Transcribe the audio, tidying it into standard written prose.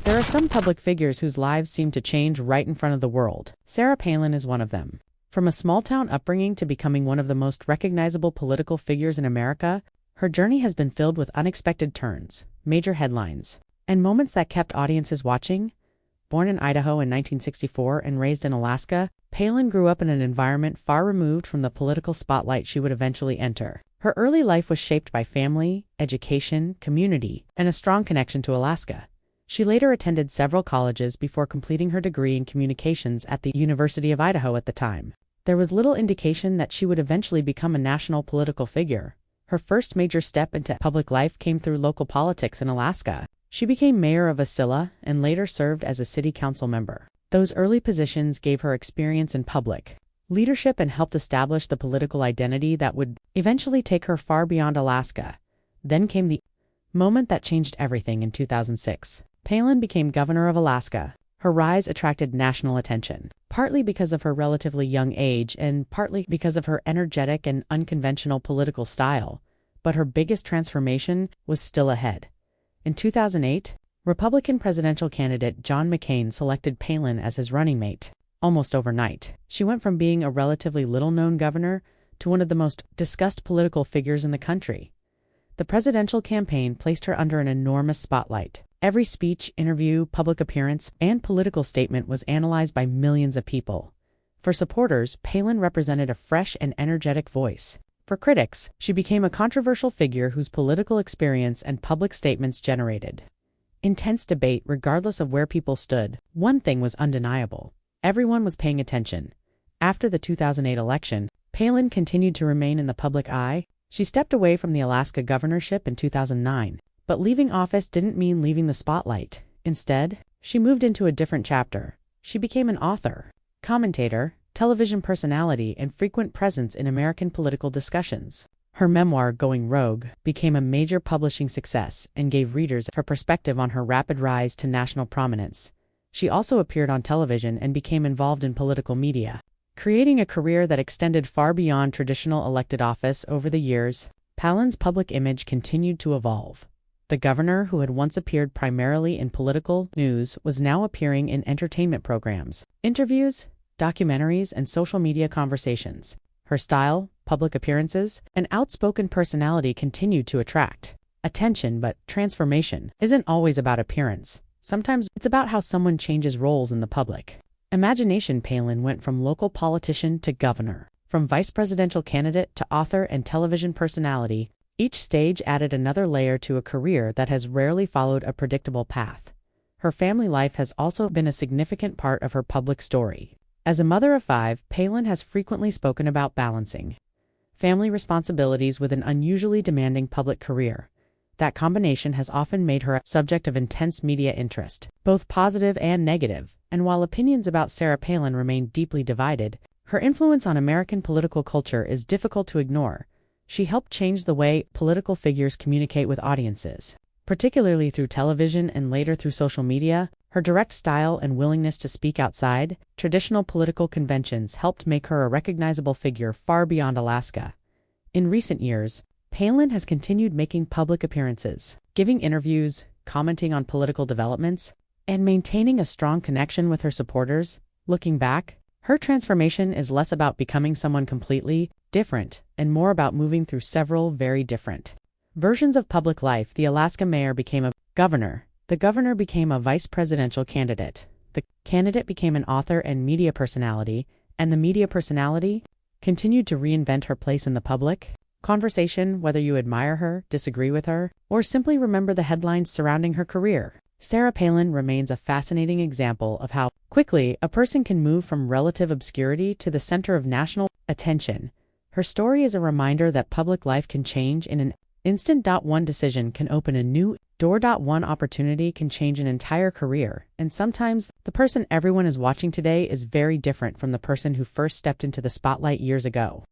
There are some public figures whose lives seem to change right in front of the world. Sarah Palin is one of them. From a small-town upbringing to becoming one of the most recognizable political figures in America, her journey has been filled with unexpected turns, major headlines, and moments that kept audiences watching. Born in Idaho in 1964 and raised in Alaska, Palin grew up in an environment far removed from the political spotlight she would eventually enter. Her early life was shaped by family, education, community, and a strong connection to Alaska. She later attended several colleges before completing her degree in communications at the University of Idaho at the time. There was little indication that she would eventually become a national political figure. Her first major step into public life came through local politics in Alaska. She became mayor of Wasilla and later served as a city council member. Those early positions gave her experience in public leadership and helped establish the political identity that would eventually take her far beyond Alaska. Then came the moment that changed everything in 2006. Palin became governor of Alaska. Her rise attracted national attention, partly because of her relatively young age and partly because of her energetic and unconventional political style. But her biggest transformation was still ahead. In 2008, Republican presidential candidate John McCain selected Palin as his running mate. Almost overnight, she went from being a relatively little-known governor to one of the most discussed political figures in the country. The presidential campaign placed her under an enormous spotlight. Every speech, interview, public appearance, and political statement was analyzed by millions of people. For supporters, Palin represented a fresh and energetic voice. For critics, she became a controversial figure whose political experience and public statements generated intense debate regardless of where people stood. One thing was undeniable. Everyone was paying attention. After the 2008 election, Palin continued to remain in the public eye. She stepped away from the Alaska governorship in 2009. But leaving office didn't mean leaving the spotlight. Instead, she moved into a different chapter. She became an author, commentator, television personality, and frequent presence in American political discussions. Her memoir, Going Rogue, became a major publishing success and gave readers her perspective on her rapid rise to national prominence. She also appeared on television and became involved in political media, creating a career that extended far beyond traditional elected office. Over the years, Palin's public image continued to evolve. The governor, who had once appeared primarily in political news, was now appearing in entertainment programs, interviews, documentaries, and social media conversations. Her style, public appearances, and outspoken personality continued to attract attention, but transformation isn't always about appearance. Sometimes it's about how someone changes roles in the public imagination. Palin went from local politician to governor, from vice presidential candidate to author and television personality. Each stage added another layer to a career that has rarely followed a predictable path. Her family life has also been a significant part of her public story. As a mother of 5, Palin has frequently spoken about balancing family responsibilities with an unusually demanding public career. That combination has often made her a subject of intense media interest, both positive and negative. And while opinions about Sarah Palin remain deeply divided, her influence on American political culture is difficult to ignore. She helped change the way political figures communicate with audiences, particularly through television and later through social media. Her direct style and willingness to speak outside traditional political conventions helped make her a recognizable figure far beyond Alaska. In recent years, Palin has continued making public appearances, giving interviews, commenting on political developments, and maintaining a strong connection with her supporters. Looking back, her transformation is less about becoming someone completely different and more about moving through several very different versions of public life. The Alaska mayor became a governor. The governor became a vice presidential candidate. The candidate became an author and media personality, and the media personality continued to reinvent her place in the public conversation. Whether you admire her, disagree with her, or simply remember the headlines surrounding her career, Sarah Palin remains a fascinating example of how quickly a person can move from relative obscurity to the center of national attention. Her story is a reminder that public life can change in an instant. One decision can open a new door. One opportunity can change an entire career. And sometimes the person everyone is watching today is very different from the person who first stepped into the spotlight years ago.